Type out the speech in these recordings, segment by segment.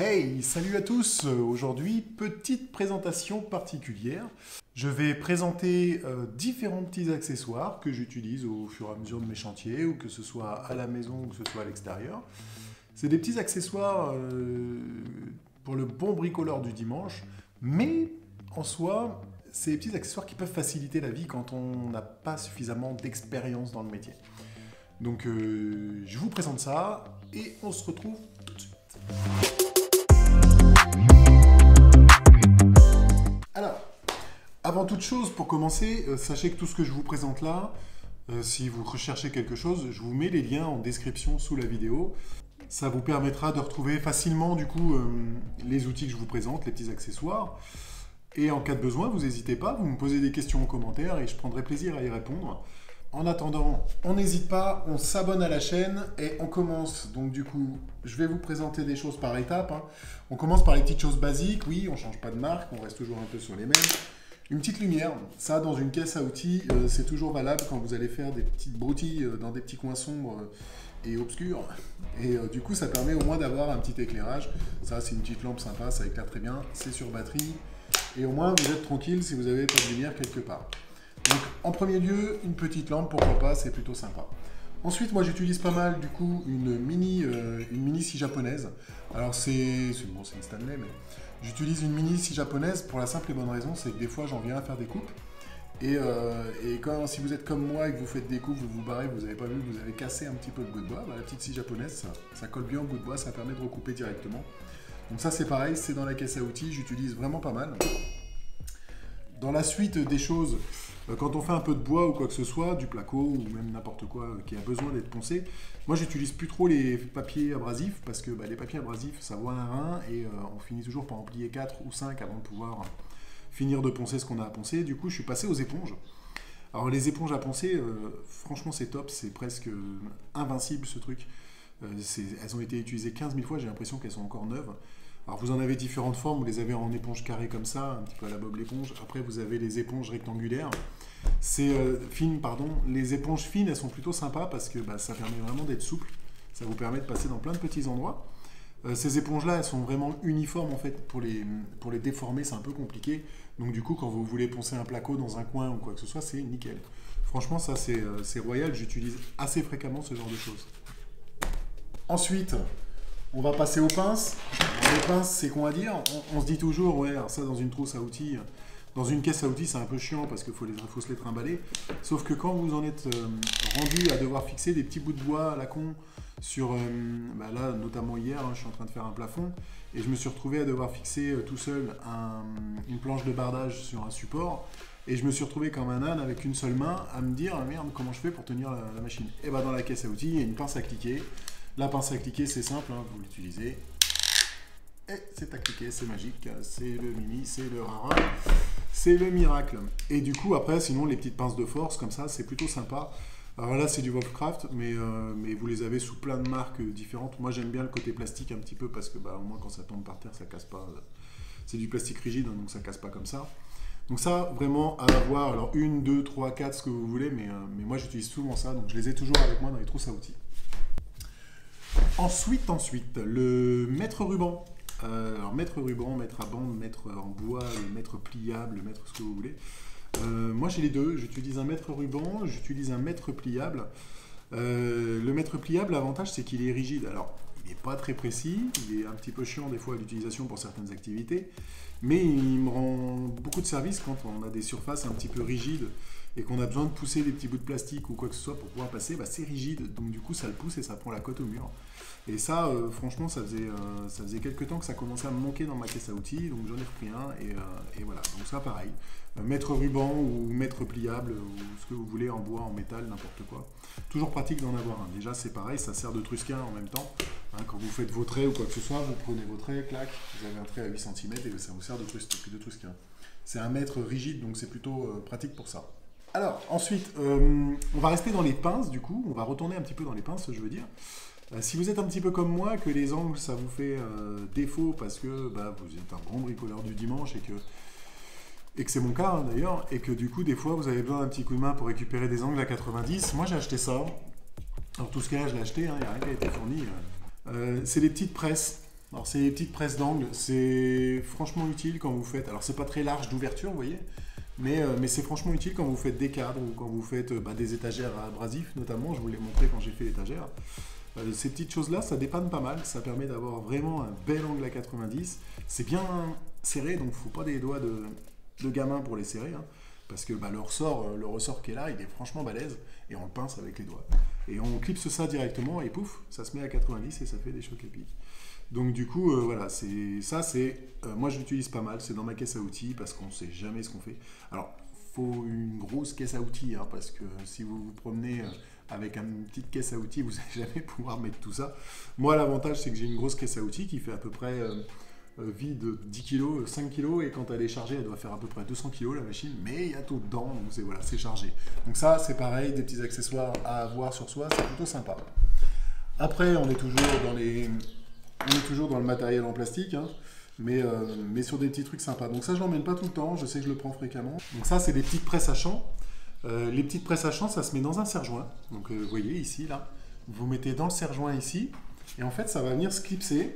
Hey, salut à tous! Aujourd'hui, petite présentation particulière. Je vais présenter différents petits accessoires que j'utilise au fur et à mesure de mes chantiers, ou que ce soit à la maison ou que ce soit à l'extérieur. C'est des petits accessoires pour le bon bricoleur du dimanche, mais en soi, c'est des petits accessoires qui peuvent faciliter la vie quand on n'a pas suffisamment d'expérience dans le métier. Donc je vous présente ça et on se retrouve tout de suite. Alors, avant toute chose, pour commencer, sachez que tout ce que je vous présente là, si vous recherchez quelque chose, je vous mets les liens en description sous la vidéo. Ça vous permettra de retrouver facilement du coup les outils que je vous présente, les petits accessoires. Et en cas de besoin, vous n'hésitez pas, vous me posez des questions en commentaire et je prendrai plaisir à y répondre. En attendant, on n'hésite pas, on s'abonne à la chaîne et on commence. Donc du coup, je vais vous présenter des choses par étapes. On commence par les petites choses basiques. Oui, on ne change pas de marque, on reste toujours un peu sur les mêmes. Une petite lumière, ça dans une caisse à outils, c'est toujours valable quand vous allez faire des petites broutilles dans des petits coins sombres et obscurs. Et du coup, ça permet au moins d'avoir un petit éclairage. Ça, c'est une petite lampe sympa, ça éclaire très bien. C'est sur batterie. Et au moins, vous êtes tranquille si vous n'avez pas de lumière quelque part. Donc, en premier lieu, une petite lampe, pourquoi pas, c'est plutôt sympa. Ensuite, moi, j'utilise pas mal, du coup, une mini scie japonaise. Alors, c'est une Stanley, mais j'utilise une mini scie japonaise pour la simple et bonne raison, c'est que des fois, j'en viens à faire des coupes. Et si vous êtes comme moi et que vous faites des coupes, vous vous barrez, vous n'avez pas vu, vous avez cassé un petit peu le bout de bois, la petite scie japonaise, ça colle bien au bout de bois, ça permet de recouper directement. Donc ça, c'est pareil, c'est dans la caisse à outils, j'utilise vraiment pas mal. Dans la suite des choses, quand on fait un peu de bois ou quoi que ce soit, du placo ou même n'importe quoi qui a besoin d'être poncé, moi j'utilise plus trop les papiers abrasifs parce que les papiers abrasifs ça voit un rein et on finit toujours par en plier 4 ou 5 avant de pouvoir finir de poncer ce qu'on a à poncer. Du coup je suis passé aux éponges. Alors les éponges à poncer, franchement c'est top, c'est presque invincible ce truc. Elles ont été utilisées 15 000 fois, j'ai l'impression qu'elles sont encore neuves. Alors vous en avez différentes formes, vous les avez en éponge carrée comme ça, un petit peu à la Bob l'éponge. Après vous avez les éponges rectangulaires. Fines, pardon. Les éponges fines, elles sont plutôt sympas parce que ça permet vraiment d'être souple. Ça vous permet de passer dans plein de petits endroits. Ces éponges-là, elles sont vraiment uniformes en fait. Pour les déformer, c'est un peu compliqué. Donc du coup, quand vous voulez poncer un placo dans un coin ou quoi que ce soit, c'est nickel. Franchement, ça c'est royal. J'utilise assez fréquemment ce genre de choses. Ensuite, on va passer aux pinces. Les pinces, c'est con à dire. On se dit toujours, ouais, alors ça dans une trousse à outils, dans une caisse à outils, c'est un peu chiant parce qu'il faut se les trimballer. Sauf que quand vous en êtes rendu à devoir fixer des petits bouts de bois à la con sur, là, notamment hier, je suis en train de faire un plafond et je me suis retrouvé à devoir fixer tout seul une planche de bardage sur un support. Et je me suis retrouvé comme un âne avec une seule main à me dire, merde, comment je fais pour tenir la machine? Et dans la caisse à outils, il y a une pince à cliquer. La pince à cliquer, c'est simple, vous l'utilisez. Et c'est à cliquer, c'est magique. C'est le mini, c'est le rara, c'est le miracle. Et du coup, après, sinon, les petites pinces de force, comme ça, c'est plutôt sympa. Alors là, c'est du Wolfcraft, mais vous les avez sous plein de marques différentes. Moi, j'aime bien le côté plastique un petit peu parce que au moins, quand ça tombe par terre, ça casse pas. C'est du plastique rigide, donc ça casse pas comme ça. Donc ça, vraiment, à avoir, alors 1, 2, 3, 4, ce que vous voulez, mais moi, j'utilise souvent ça, donc je les ai toujours avec moi dans les trousses à outils. Ensuite, le mètre ruban. Alors, mètre ruban, mètre à bande, mètre en bois, le mètre pliable, le mètre ce que vous voulez. Moi, j'ai les deux. J'utilise un mètre ruban, j'utilise un mètre pliable. Le mètre pliable, l'avantage, c'est qu'il est rigide. Alors, il n'est pas très précis, il est un petit peu chiant des fois à l'utilisation pour certaines activités, mais il me rend beaucoup de service quand on a des surfaces un petit peu rigides et qu'on a besoin de pousser des petits bouts de plastique ou quoi que ce soit pour pouvoir passer, c'est rigide, donc du coup ça le pousse et ça prend la cote au mur. Et ça, franchement, ça faisait quelques temps que ça commençait à me manquer dans ma caisse à outils, donc j'en ai repris un, et voilà. Donc ça, pareil, mètre ruban ou mètre pliable, ou ce que vous voulez, en bois, en métal, n'importe quoi. Toujours pratique d'en avoir un. Déjà, c'est pareil, ça sert de trusquin en même temps. Quand vous faites vos traits ou quoi que ce soit, vous prenez vos traits, clac, vous avez un trait à 8 cm et ça vous sert de trusquin. C'est un mètre rigide, donc c'est plutôt pratique pour ça. Alors, ensuite, on va rester dans les pinces, du coup. On va retourner un petit peu dans les pinces, je veux dire. Si vous êtes un petit peu comme moi, que les angles, ça vous fait défaut parce que vous êtes un grand bricoleur du dimanche et que c'est mon cas d'ailleurs, et que du coup, des fois, vous avez besoin d'un petit coup de main pour récupérer des angles à 90. Moi, j'ai acheté ça. Alors, tout ce qu'il y a, je l'ai acheté, il n'y a rien qui a été fourni. C'est des petites presses. Alors c'est des petites presses d'angle, c'est franchement utile quand vous faites, alors c'est pas très large d'ouverture, vous voyez, mais c'est franchement utile quand vous faites des cadres ou quand vous faites des étagères à abrasifs notamment, je vous l'ai montré quand j'ai fait l'étagère. Ces petites choses-là, ça dépanne pas mal, ça permet d'avoir vraiment un bel angle à 90. C'est bien serré, donc il ne faut pas des doigts de gamin pour les serrer, hein, parce que le ressort qui est là, il est franchement balèze, et on le pince avec les doigts. Et on clipse ça directement, et pouf, ça se met à 90 et ça fait des chocs épiques. Donc du coup, voilà, moi je l'utilise pas mal, c'est dans ma caisse à outils, parce qu'on ne sait jamais ce qu'on fait. Alors, faut une grosse caisse à outils, hein, parce que si vous vous promenez avec une petite caisse à outils, vous n'allez jamais pouvoir mettre tout ça. Moi, l'avantage, c'est que j'ai une grosse caisse à outils qui fait à peu près vide 10 kg, 5 kg, et quand elle est chargée, elle doit faire à peu près 200 kg la machine, mais il y a tout dedans, donc c'est chargé. Donc ça, c'est pareil, des petits accessoires à avoir sur soi, c'est plutôt sympa. Après, on est toujours dans le matériel en plastique, hein, mais sur des petits trucs sympas. Donc ça, je l'emmène pas tout le temps, je sais que je le prends fréquemment. Donc ça, c'est des petites presses à champ. Les petites presses à champ, ça se met dans un serre-joint. Donc vous voyez ici, là, vous mettez dans le serre-joint ici, et en fait, ça va venir se clipser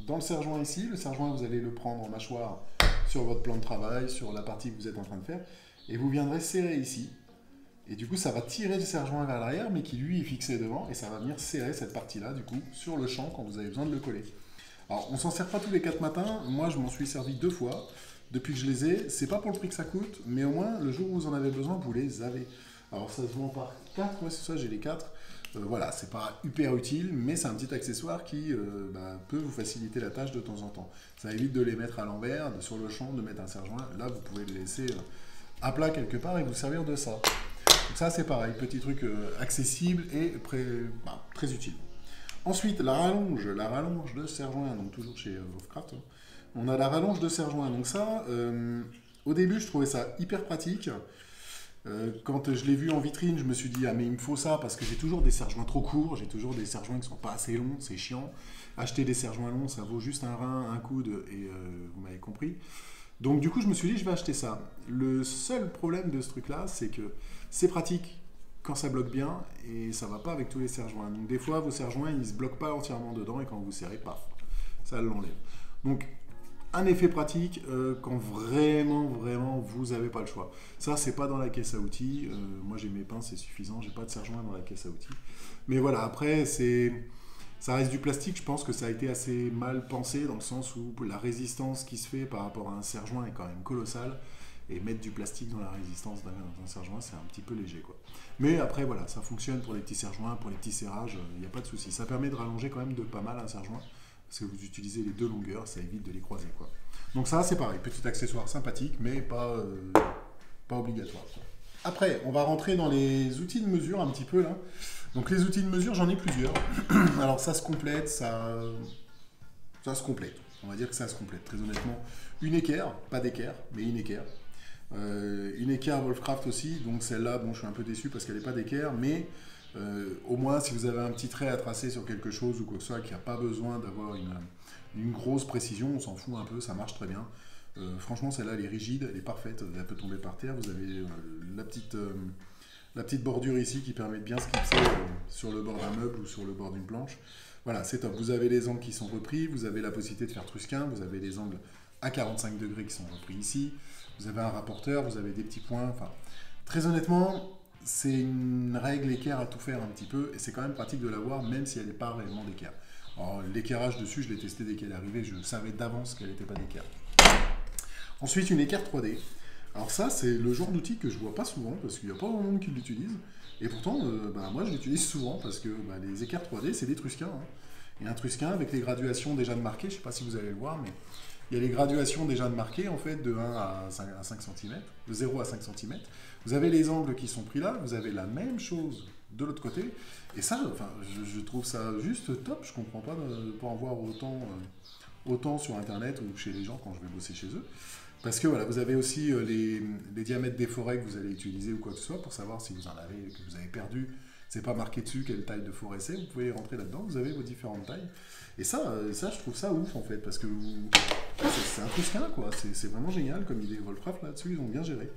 dans le serre-joint ici. Le serre-joint, vous allez le prendre en mâchoire sur votre plan de travail, sur la partie que vous êtes en train de faire, et vous viendrez serrer ici. Et du coup, ça va tirer le serre-joint vers l'arrière, mais qui lui est fixé devant, et ça va venir serrer cette partie-là, du coup, sur le champ quand vous avez besoin de le coller. Alors, on s'en sert pas tous les 4 matins. Moi, je m'en suis servi 2 fois. Depuis que je les ai, c'est pas pour le prix que ça coûte, mais au moins, le jour où vous en avez besoin, vous les avez. Alors, ça se vend par 4, ouais, c'est ça, j'ai les 4. Voilà, c'est pas hyper utile, mais c'est un petit accessoire qui peut vous faciliter la tâche de temps en temps. Ça évite de les mettre à l'envers, sur le champ, de mettre un serre-joint. Là, vous pouvez le laisser à plat quelque part et vous servir de ça. Donc ça, c'est pareil, petit truc accessible et très utile. Ensuite, la rallonge de serre-joint, donc toujours chez Wolfcraft. Hein. On a la rallonge de serre-joint. Donc ça, au début, je trouvais ça hyper pratique. Quand je l'ai vu en vitrine, je me suis dit, ah mais il me faut ça parce que j'ai toujours des serre-joints trop courts, j'ai toujours des serre-joints qui ne sont pas assez longs, c'est chiant. Acheter des serre-joints longs, ça vaut juste un rein, un coude, et vous m'avez compris. Donc du coup, je me suis dit, je vais acheter ça. Le seul problème de ce truc-là, c'est que c'est pratique quand ça bloque bien, et ça ne va pas avec tous les serre-joints. Donc des fois, vos serre-joints, ils ne se bloquent pas entièrement dedans, et quand vous serrez, paf, ça l'enlève. Donc, un effet pratique quand vraiment vous n'avez pas le choix. Ça, c'est pas dans la caisse à outils. Moi, j'ai mes pinces, c'est suffisant. J'ai pas de serre-joint dans la caisse à outils. Mais voilà, après, ça reste du plastique. Je pense que ça a été assez mal pensé dans le sens où la résistance qui se fait par rapport à un serre-joint est quand même colossale. Et mettre du plastique dans la résistance d'un serre-joint, c'est un petit peu léger, quoi. Mais après, voilà, ça fonctionne pour les petits serre-joints, pour les petits serrages, il n'y a pas de souci. Ça permet de rallonger quand même de pas mal un serre-joint. Parce que vous utilisez les deux longueurs, ça évite de les croiser, quoi. Donc ça, c'est pareil, petit accessoire sympathique, mais pas obligatoire, quoi. Après, on va rentrer dans les outils de mesure un petit peu, là. Donc les outils de mesure, j'en ai plusieurs. Alors ça se complète, ça se complète. On va dire que ça se complète, très honnêtement. Une équerre, pas d'équerre, mais une équerre. Une équerre Wolfcraft aussi, donc celle-là, bon, je suis un peu déçu parce qu'elle n'est pas d'équerre, mais au moins, si vous avez un petit trait à tracer sur quelque chose ou quoi que ce soit, qui n'a pas besoin d'avoir une grosse précision, on s'en fout un peu, ça marche très bien. Franchement, celle-là, elle est rigide, elle est parfaite, elle peut tomber par terre. Vous avez la petite bordure ici qui permet de bien se clipser sur le bord d'un meuble ou sur le bord d'une planche. Voilà, c'est top. Vous avez les angles qui sont repris, vous avez la possibilité de faire trusquin, vous avez les angles à 45 degrés qui sont repris ici, vous avez un rapporteur, vous avez des petits points. Enfin, très honnêtement, c'est une règle équerre à tout faire un petit peu, et c'est quand même pratique de l'avoir, même si elle n'est pas réellement d'équerre. Alors, l'équerrage dessus, je l'ai testé dès qu'elle est arrivée, je savais d'avance qu'elle n'était pas d'équerre. Ensuite, une équerre 3D. Alors ça, c'est le genre d'outil que je vois pas souvent, parce qu'il n'y a pas beaucoup de monde qui l'utilise, et pourtant, moi je l'utilise souvent, parce que les équerres 3D, c'est des trusquins. Hein. Et un trusquin avec les graduations déjà de marquées, je ne sais pas si vous allez le voir, mais il y a les graduations déjà de marquées, en fait, de 1 à 5 cm, de 0 à 5 cm. Vous avez les angles qui sont pris là, vous avez la même chose de l'autre côté. Et ça, je trouve ça juste top. Je ne comprends pas de ne pas en voir autant sur Internet ou chez les gens quand je vais bosser chez eux. Parce que voilà, vous avez aussi les diamètres des forêts que vous allez utiliser ou quoi que ce soit pour savoir si vous en avez, que vous avez perdu. C'est pas marqué dessus quelle taille de forêt c'est. Vous pouvez rentrer là-dedans, vous avez vos différentes tailles. Et ça, je trouve ça ouf en fait, parce que c'est un trusquin quoi. C'est vraiment génial comme idée. Wolfcraft là-dessus, ils ont bien géré.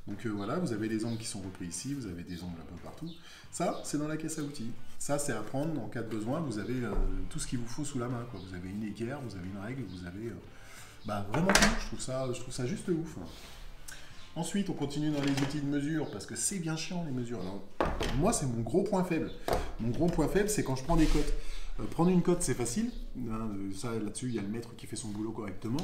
Donc voilà, vous avez les angles qui sont repris ici, vous avez des angles un peu partout. Ça, c'est dans la caisse à outils. Ça, c'est à prendre en cas de besoin. Vous avez tout ce qu'il vous faut sous la main, quoi. Vous avez une équerre, vous avez une règle, vous avez vraiment tout. Je trouve ça juste ouf. Ensuite, on continue dans les outils de mesure, parce que c'est bien chiant les mesures. Alors, moi, c'est mon gros point faible. Mon gros point faible, c'est quand je prends des cotes. Prendre une cote, c'est facile. Ça, là-dessus, il y a le maître qui fait son boulot correctement.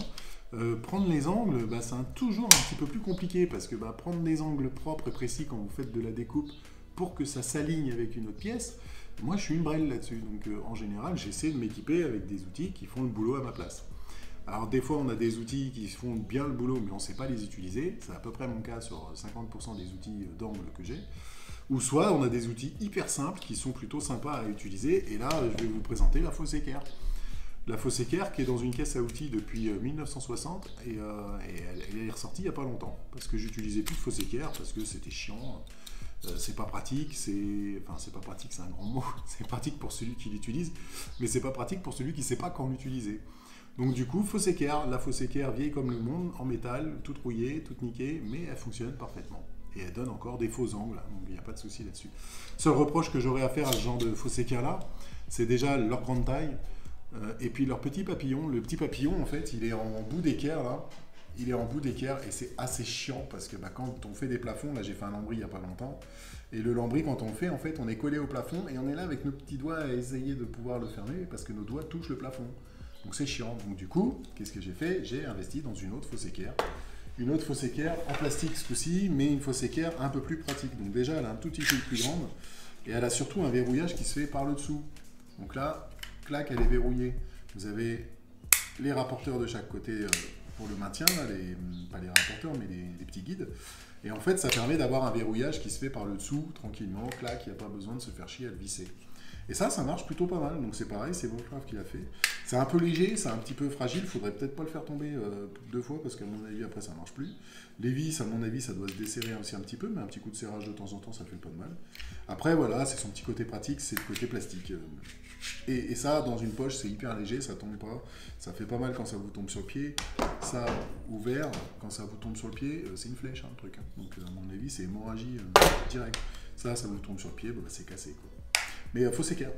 Prendre les angles, c'est toujours un petit peu plus compliqué, parce que prendre des angles propres et précis quand vous faites de la découpe pour que ça s'aligne avec une autre pièce, moi, je suis une brêle là-dessus. Donc, en général, j'essaie de m'équiper avec des outils qui font le boulot à ma place. Alors des fois on a des outils qui font bien le boulot mais on ne sait pas les utiliser, c'est à peu près mon cas sur 50% des outils d'angle que j'ai. Ou soit on a des outils hyper simples qui sont plutôt sympas à utiliser, et là je vais vous présenter la fausse équerre. La fausse équerre qui est dans une caisse à outils depuis 1960 et elle est ressortie il n'y a pas longtemps. Parce que j'utilisais plus de fausse équerre, parce que c'était chiant, c'est pas pratique, c'est pas pratique, c'est un grand mot, c'est pratique pour celui qui l'utilise, mais c'est pas pratique pour celui qui ne sait pas quand l'utiliser. Donc du coup, fausse équerre, la fausse équerre vieille comme le monde, en métal, toute rouillée, toute niquée, mais elle fonctionne parfaitement. Et elle donne encore des faux angles, donc il n'y a pas de souci là-dessus. Seul reproche que j'aurais à faire à ce genre de fausse équerre-là, c'est déjà leur grande taille, et puis leur petit papillon. Le petit papillon, en fait, il est en bout d'équerre, là. Il est en bout d'équerre, et c'est assez chiant, parce que quand on fait des plafonds, là j'ai fait un lambris il n'y a pas longtemps, et le lambris, quand on le fait, en fait, on est collé au plafond, et on est là avec nos petits doigts à essayer de pouvoir le fermer, parce que nos doigts touchent le plafond. Donc c'est chiant. Donc du coup, qu'est-ce que j'ai fait? J'ai investi dans une autre fausse équerre. Une autre fausse équerre en plastique ce coup-ci, mais une fausse équerre un peu plus pratique. Donc déjà, elle a un tout petit peu plus grande, et elle a surtout un verrouillage qui se fait par le dessous. Donc là, clac, elle est verrouillée. Vous avez les rapporteurs de chaque côté pour le maintien, là, pas les rapporteurs, mais les petits guides. Et en fait, ça permet d'avoir un verrouillage qui se fait par le dessous, tranquillement, clac, il n'y a pas besoin de se faire chier à le visser. Et ça marche plutôt pas mal, donc c'est pareil, c'est Wolfcraft qui l'a fait. C'est un peu léger, c'est un petit peu fragile, il faudrait peut-être pas le faire tomber 2 fois, parce qu'à mon avis, après, ça marche plus. Les vis, à mon avis, ça doit se desserrer aussi un petit peu, mais un petit coup de serrage de temps en temps, ça fait pas de mal. Après, voilà, c'est son petit côté pratique, c'est le côté plastique. Et ça, dans une poche, c'est hyper léger, ça tombe pas, ça fait pas mal quand ça vous tombe sur le pied. Ça, ouvert, quand ça vous tombe sur le pied, c'est une flèche, le truc. Donc, à mon avis, c'est hémorragie directe. Ça vous tombe sur le pied, c'est cassé, quoi. Mais fausse équerre.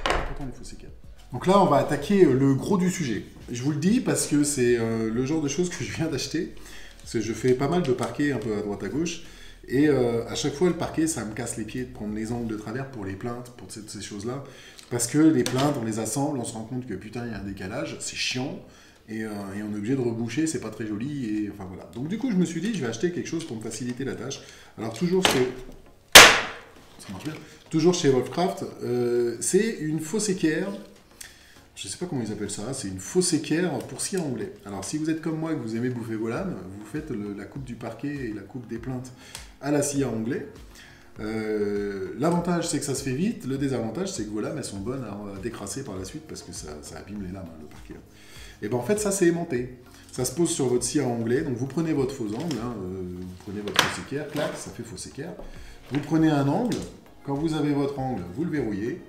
Important les fausses équerres. Donc là, on va attaquer le gros du sujet. Je vous le dis parce que c'est le genre de choses que je viens d'acheter. Parce que je fais pas mal de parquet un peu à droite à gauche. Et à chaque fois, le parquet, ça me casse les pieds de prendre les angles de travers pour les plaintes, pour ces choses-là. Parce que les plaintes, on les assemble, on se rend compte que putain, il y a un décalage, c'est chiant. Et on est obligé de reboucher, c'est pas très joli. Et enfin voilà. Donc du coup, je me suis dit, je vais acheter quelque chose pour me faciliter la tâche. Alors toujours chez... Ça marche bien. Toujours chez Wolfcraft, c'est une fausse équerre. Je ne sais pas comment ils appellent ça, c'est une fausse équerre pour scie à onglet. Alors si vous êtes comme moi et que vous aimez bouffer vos lames, vous faites la coupe du parquet et la coupe des plaintes à la scie à onglet. L'avantage c'est que ça se fait vite, le désavantage c'est que vos lames elles sont bonnes à décrasser par la suite parce que ça abîme les lames, le parquet. Et bien en fait ça c'est aimanté. Ça se pose sur votre scie à onglet, donc vous prenez votre faux angle, vous prenez votre fausse équerre, clac, ça fait fausse équerre. Vous prenez un angle, quand vous avez votre angle, vous le verrouillez,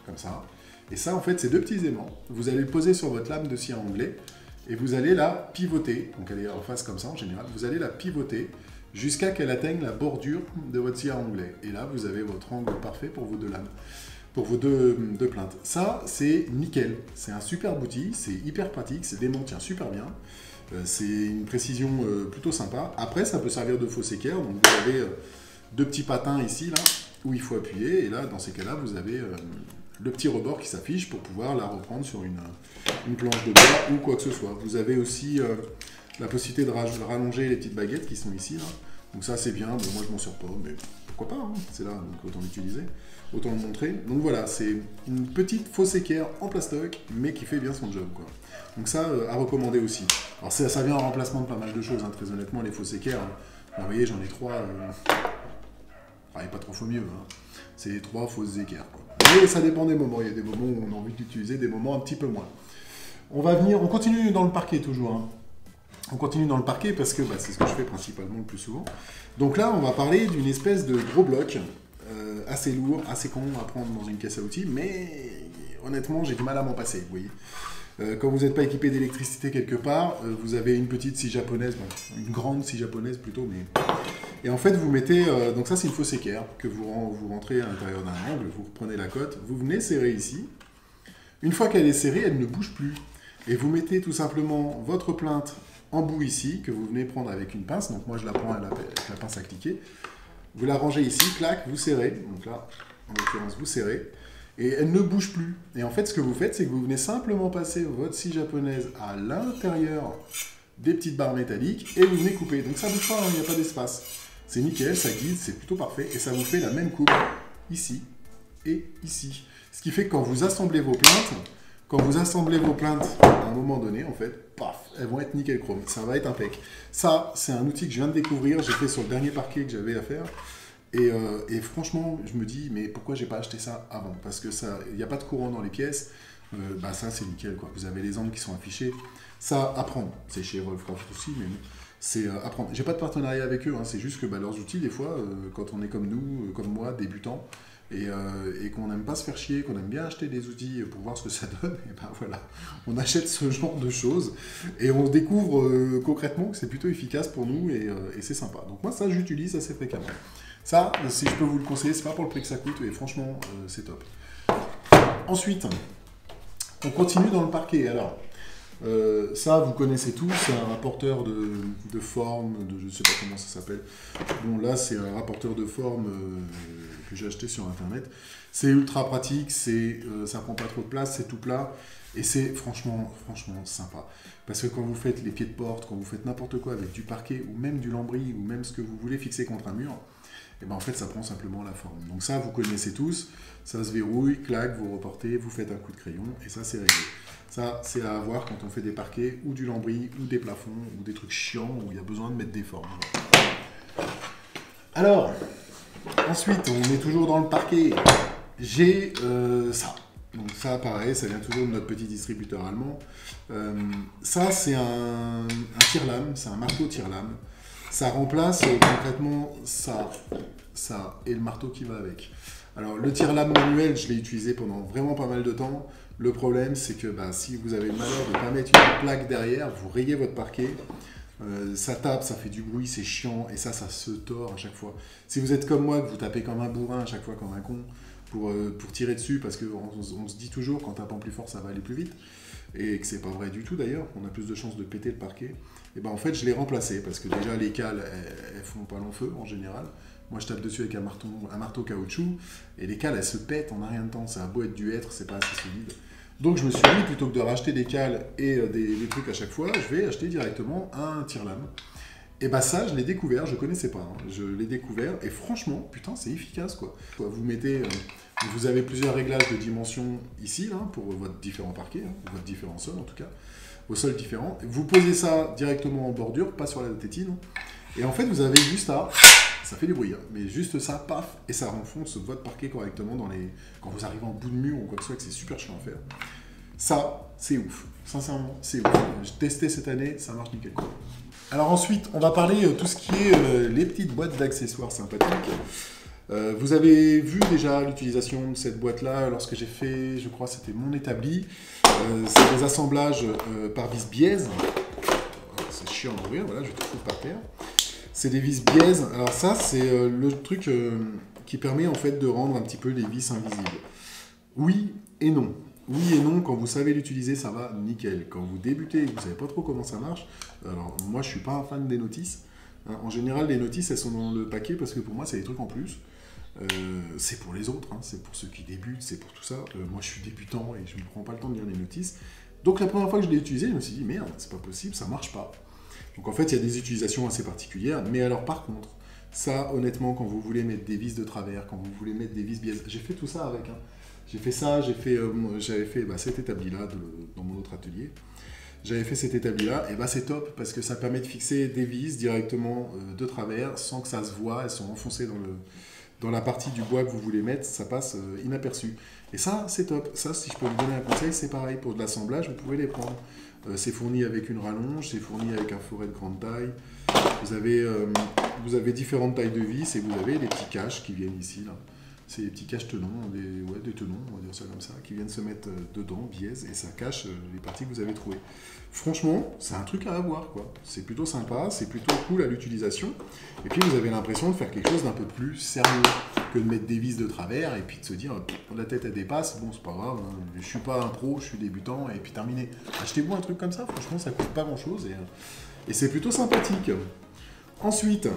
comme ça. Et ça, en fait, c'est 2 petits aimants. Vous allez le poser sur votre lame de scie à onglet et vous allez la pivoter. Donc elle est en face comme ça en général. Vous allez la pivoter jusqu'à qu'elle atteigne la bordure de votre scie à onglet. Et là, vous avez votre angle parfait pour vos 2 lames, pour vos deux plaintes. Ça, c'est nickel. C'est un super outil, c'est hyper pratique, c'est démontient super bien. C'est une précision plutôt sympa. Après, ça peut servir de fausse équerre. Donc vous avez 2 petits patins ici, là, où il faut appuyer. Et là, dans ces cas-là, vous avez le petit rebord qui s'affiche pour pouvoir la reprendre sur une planche de bois ou quoi que ce soit. Vous avez aussi la possibilité de rallonger les petites baguettes qui sont ici, là. Donc ça, c'est bien. Bon, moi, je m'en sers pas, mais pourquoi pas, hein. C'est là, donc autant l'utiliser, autant le montrer. Donc voilà, c'est une petite fausse équerre en plastoc, mais qui fait bien son job, quoi. Donc ça, à recommander aussi. Alors ça vient en remplacement de pas mal de choses, hein, très honnêtement, les fausses équerres. Bon, vous voyez, j'en ai 3. Enfin, pas trop faut mieux, hein. C'est 3 fausses équerres, quoi. Mais ça dépend des moments. Il y a des moments où on a envie d'utiliser, des moments un petit peu moins. On continue dans le parquet toujours, hein. On continue dans le parquet parce que c'est ce que je fais principalement le plus souvent. Donc là, on va parler d'une espèce de gros bloc, assez lourd, assez con à prendre dans une caisse à outils, mais honnêtement, j'ai du mal à m'en passer, vous voyez. Quand vous n'êtes pas équipé d'électricité quelque part, vous avez une petite scie japonaise, une grande scie japonaise plutôt, mais... Et en fait, vous mettez, donc ça c'est une fausse équerre, que vous rentrez à l'intérieur d'un angle, vous reprenez la cote, vous venez serrer ici. Une fois qu'elle est serrée, elle ne bouge plus. Et vous mettez tout simplement votre plinthe en bout ici, que vous venez prendre avec une pince. Donc moi je la prends avec la pince à cliquer. Vous la rangez ici, clac, vous serrez. Donc là, en l'occurrence, vous serrez. Et elle ne bouge plus. Et en fait, ce que vous faites, c'est que vous venez simplement passer votre scie japonaise à l'intérieur des petites barres métalliques et vous venez couper. Donc ça ne bouge pas, il n'y a pas d'espace. C'est nickel, ça guide, c'est plutôt parfait. Et ça vous fait la même coupe ici et ici. Ce qui fait que quand vous assemblez vos plaintes, à un moment donné, en fait, paf, elles vont être nickel chrome. Ça va être impec. Ça, c'est un outil que je viens de découvrir. J'ai fait sur le dernier parquet que j'avais à faire. Et franchement, je me dis, mais pourquoi j'ai pas acheté ça avant? Parce que ça, il n'y a pas de courant dans les pièces. Bah ça, c'est nickel, quoi. Vous avez les angles qui sont affichés. Ça, à prendre. C'est chez Wolfcraft aussi, mais bon, c'est à prendre. J'ai pas de partenariat avec eux, hein. C'est juste que bah, leurs outils, des fois, quand on est comme nous, comme moi, débutants, et qu'on n'aime pas se faire chier, qu'on aime bien acheter des outils pour voir ce que ça donne, et ben voilà, on achète ce genre de choses et on découvre concrètement que c'est plutôt efficace pour nous et c'est sympa. Donc moi, ça, j'utilise assez fréquemment. Ça, si je peux vous le conseiller, c'est pas pour le prix que ça coûte et franchement, c'est top. Ensuite, on continue dans le parquet. Alors, ça, vous connaissez tous, c'est un rapporteur de forme, je ne sais pas comment ça s'appelle. Bon, là, c'est un rapporteur de forme que j'ai acheté sur Internet. C'est ultra pratique, ça prend pas trop de place, c'est tout plat. Et c'est franchement sympa. Parce que quand vous faites les pieds de porte, quand vous faites n'importe quoi avec du parquet, ou même du lambris, ou même ce que vous voulez fixer contre un mur, et ben en fait, ça prend simplement la forme. Donc ça, vous connaissez tous. Ça se verrouille, clac, vous reportez, vous faites un coup de crayon, et ça, c'est réglé. Ça, c'est à avoir quand on fait des parquets, ou du lambris, ou des plafonds, ou des trucs chiants, où il y a besoin de mettre des formes. Alors, ensuite, on est toujours dans le parquet. J'ai ça. Donc ça, pareil, ça vient toujours de notre petit distributeur allemand. Ça, c'est un tire-lame, c'est un marteau tire-lame. Ça remplace concrètement ça et le marteau qui va avec. Alors, le tire-lame manuel, je l'ai utilisé pendant vraiment pas mal de temps. Le problème, c'est que bah, si vous avez le malheur de ne pas mettre une plaque derrière, vous rayez votre parquet. Ça tape, ça fait du bruit, c'est chiant, et ça se tord à chaque fois. Si vous êtes comme moi, que vous tapez comme un bourrin à chaque fois, comme un con, pour tirer dessus, parce qu'on se dit toujours qu'en tapant plus fort, ça va aller plus vite, et que c'est pas vrai du tout d'ailleurs, on a plus de chances de péter le parquet. Et ben en fait, je l'ai remplacé, parce que déjà, les cales, elles font pas long feu en général. Moi, je tape dessus avec un marteau caoutchouc, et les cales, elles se pètent en un rien de temps. Ça a beau être du hêtre, c'est pas assez solide. Donc, je me suis dit, plutôt que de racheter des cales et des trucs à chaque fois, je vais acheter directement un tire-lame. Et bah ça, je l'ai découvert, je connaissais pas, hein. Je l'ai découvert, et franchement, putain, c'est efficace, quoi. Vous mettez, vous avez plusieurs réglages de dimension ici, là, pour votre différent parquet, hein, votre différent sol, en tout cas, vos sols différents. Vous posez ça directement en bordure, pas sur la tétine, et en fait, vous avez juste à... Ça fait du bruit, hein, mais juste ça, paf, et ça renfonce votre parquet correctement quand vous arrivez en bout de mur ou quoi que ce soit, que c'est super chiant à faire. Ça, c'est ouf. Sincèrement, c'est ouf. J'ai testé cette année, ça marche nickel. Alors ensuite, on va parler tout ce qui est les petites boîtes d'accessoires sympathiques. Vous avez vu déjà l'utilisation de cette boîte-là lorsque j'ai fait, je crois, c'était mon établi. C'est des assemblages par vis biaise. C'est chiant à ouvrir, voilà, je te trouve par terre. C'est des vis biaise. Alors ça, c'est le truc qui permet en fait de rendre un petit peu les vis invisibles. Oui et non. Oui et non, quand vous savez l'utiliser, ça va nickel. Quand vous débutez et que vous ne savez pas trop comment ça marche, alors moi je ne suis pas un fan des notices. Hein, en général, les notices, elles sont dans le paquet parce que pour moi, c'est des trucs en plus. C'est pour les autres, hein, c'est pour ceux qui débutent, c'est pour tout ça. Moi je suis débutant et je ne me prends pas le temps de lire les notices. Donc la première fois que je l'ai utilisé, je me suis dit merde, c'est pas possible, ça marche pas. Donc en fait, il y a des utilisations assez particulières. Mais alors par contre, ça honnêtement, quand vous voulez mettre des vis de travers, quand vous voulez mettre des vis biaises, j'ai fait tout ça avec. Hein. J'ai fait ça, j'avais fait cet établi-là dans mon autre atelier. J'avais fait cet établi-là, et bah c'est top parce que ça permet de fixer des vis directement de travers sans que ça se voit, elles sont enfoncées dans la partie du bois que vous voulez mettre, ça passe inaperçu. Et ça, c'est top. Ça, si je peux vous donner un conseil, c'est pareil. Pour de l'assemblage, vous pouvez les prendre. C'est fourni avec une rallonge, c'est fourni avec un fourret de grande taille. Vous avez différentes tailles de vis et vous avez les petits caches qui viennent ici, là. C'est des petits caches-tenons, des tenons, on va dire ça comme ça, qui viennent se mettre dedans, biaise, et ça cache les parties que vous avez trouvées. Franchement, c'est un truc à avoir, quoi. C'est plutôt sympa, c'est plutôt cool à l'utilisation. Et puis vous avez l'impression de faire quelque chose d'un peu plus sérieux que de mettre des vis de travers et puis de se dire la tête elle dépasse, bon c'est pas grave, hein, je suis pas un pro, je suis débutant, et puis terminé. Achetez-vous un truc comme ça, franchement ça coûte pas grand-chose et c'est plutôt sympathique. Ensuite,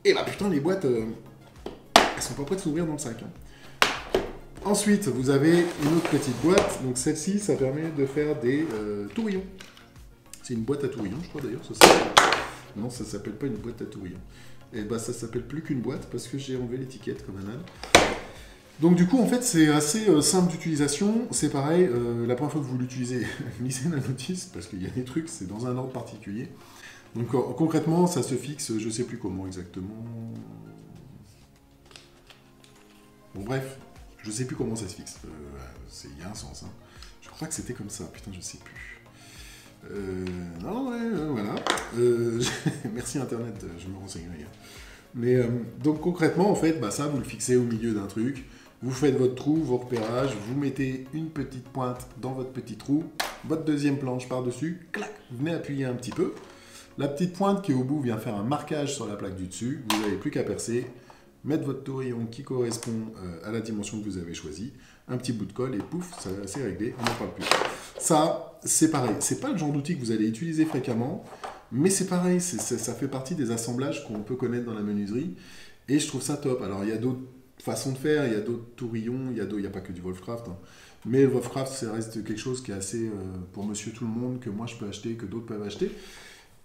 et bah putain les boîtes, elles sont pas prêtes de s'ouvrir dans le sac. Hein. Ensuite, vous avez une autre petite boîte. Donc celle-ci, ça permet de faire des tourillons. C'est une boîte à tourillons, je crois d'ailleurs. Non, ça s'appelle pas une boîte à tourillons. Et bah ça s'appelle plus qu'une boîte parce que j'ai enlevé l'étiquette comme un âne. Donc du coup, en fait, c'est assez simple d'utilisation. C'est pareil, la première fois que vous l'utilisez, lisez la notice parce qu'il y a des trucs, c'est dans un ordre particulier. Donc concrètement, ça se fixe, je sais plus comment exactement. Bon bref, je sais plus comment ça se fixe. Il y a un sens. Hein. Je crois que c'était comme ça. Putain, je sais plus. Non, ouais, voilà. Merci Internet, je me renseignerai. Mais donc concrètement, en fait, bah, ça, vous le fixez au milieu d'un truc. Vous faites votre trou, vos repérages. Vous mettez une petite pointe dans votre petit trou. Votre deuxième planche par-dessus. Clac, vous venez appuyer un petit peu. La petite pointe qui est au bout vient faire un marquage sur la plaque du dessus. Vous n'avez plus qu'à percer. Mettre votre tourillon qui correspond à la dimension que vous avez choisie, un petit bout de colle et pouf, c'est réglé, on n'en parle plus. Ça, c'est pareil, c'est pas le genre d'outil que vous allez utiliser fréquemment, mais c'est pareil, ça fait partie des assemblages qu'on peut connaître dans la menuiserie, et je trouve ça top. Alors il y a d'autres façons de faire, il y a d'autres tourillons, il n'y a pas que du Wolfcraft, hein. Mais le Wolfcraft, ça reste quelque chose qui est assez pour monsieur tout le monde, que moi je peux acheter, que d'autres peuvent acheter.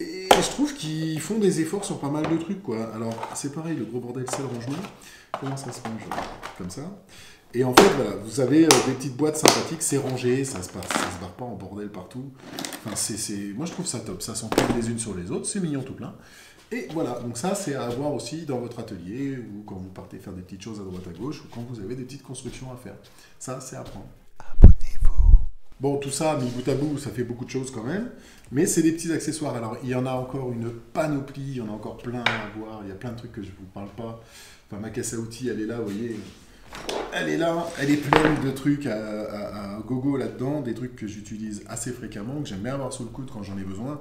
Et je trouve qu'ils font des efforts sur pas mal de trucs, quoi. Alors, c'est pareil, le gros bordel, c'est le rangement. Comment ça se range? Comme ça. Et en fait, voilà, vous avez des petites boîtes sympathiques, c'est rangé, ça se barre pas en bordel partout. Enfin, moi, je trouve ça top. Ça s'empile les unes sur les autres, c'est mignon tout plein. Et voilà, donc ça, c'est à avoir aussi dans votre atelier, ou quand vous partez faire des petites choses à droite à gauche, ou quand vous avez des petites constructions à faire. Ça, c'est à prendre. Bon, tout ça, mis bout à bout, ça fait beaucoup de choses quand même, mais c'est des petits accessoires. Alors, il y en a encore une panoplie, il y en a encore plein à voir, il y a plein de trucs que je ne vous parle pas. Enfin, ma caisse à outils, elle est là, vous voyez, elle est là, elle est pleine de trucs à gogo là-dedans, des trucs que j'utilise assez fréquemment, que j'aime bien avoir sous le coude quand j'en ai besoin.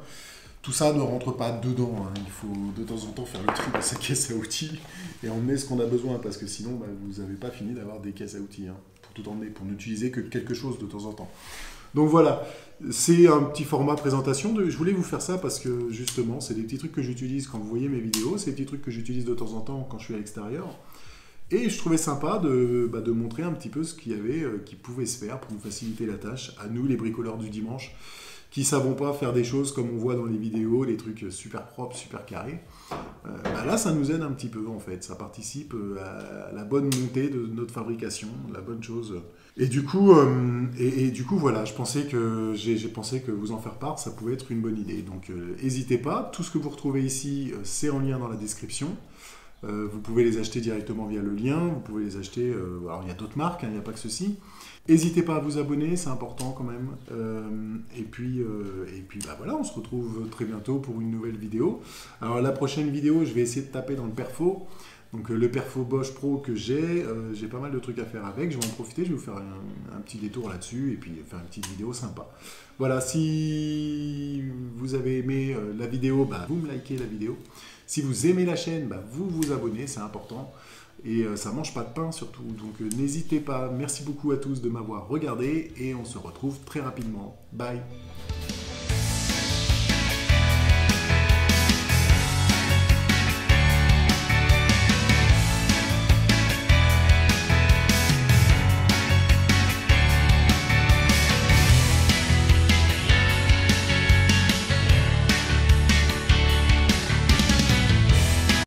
Tout ça ne rentre pas dedans, hein. Il faut de temps en temps faire le tri de sa caisse à outils et emmener ce qu'on a besoin, parce que sinon, bah, vous n'avez pas fini d'avoir des caisses à outils, hein, pour tout emmener, pour n'utiliser que quelque chose de temps en temps. Donc voilà, c'est un petit format présentation. Je voulais vous faire ça parce que justement, c'est des petits trucs que j'utilise quand vous voyez mes vidéos, c'est des petits trucs que j'utilise de temps en temps quand je suis à l'extérieur. Et je trouvais sympa de montrer un petit peu ce qu'il y avait qui pouvait se faire pour nous faciliter la tâche, à nous les bricoleurs du dimanche, qui ne savons pas faire des choses comme on voit dans les vidéos, des trucs super propres, super carrés. Bah là, ça nous aide un petit peu en fait, ça participe à la bonne montée de notre fabrication, la bonne chose. Et du coup, voilà, j'ai pensé que vous en faire part, ça pouvait être une bonne idée. Donc n'hésitez pas, tout ce que vous retrouvez ici, c'est en lien dans la description. Vous pouvez les acheter directement via le lien, vous pouvez les acheter, alors il y a d'autres marques, hein, il n'y a pas que ceci. N'hésitez pas à vous abonner, c'est important quand même. Et puis bah voilà, on se retrouve très bientôt pour une nouvelle vidéo. Alors la prochaine vidéo, je vais essayer de taper dans le perfo. Donc le perfo Bosch Pro que j'ai pas mal de trucs à faire avec, je vais en profiter, je vais vous faire un petit détour là-dessus et puis faire une petite vidéo sympa. Voilà, si vous avez aimé la vidéo, bah, vous me likez la vidéo. Si vous aimez la chaîne, bah, vous vous abonnez, c'est important. Et ça mange pas de pain surtout, donc n'hésitez pas. Merci beaucoup à tous de m'avoir regardé et on se retrouve très rapidement. Bye!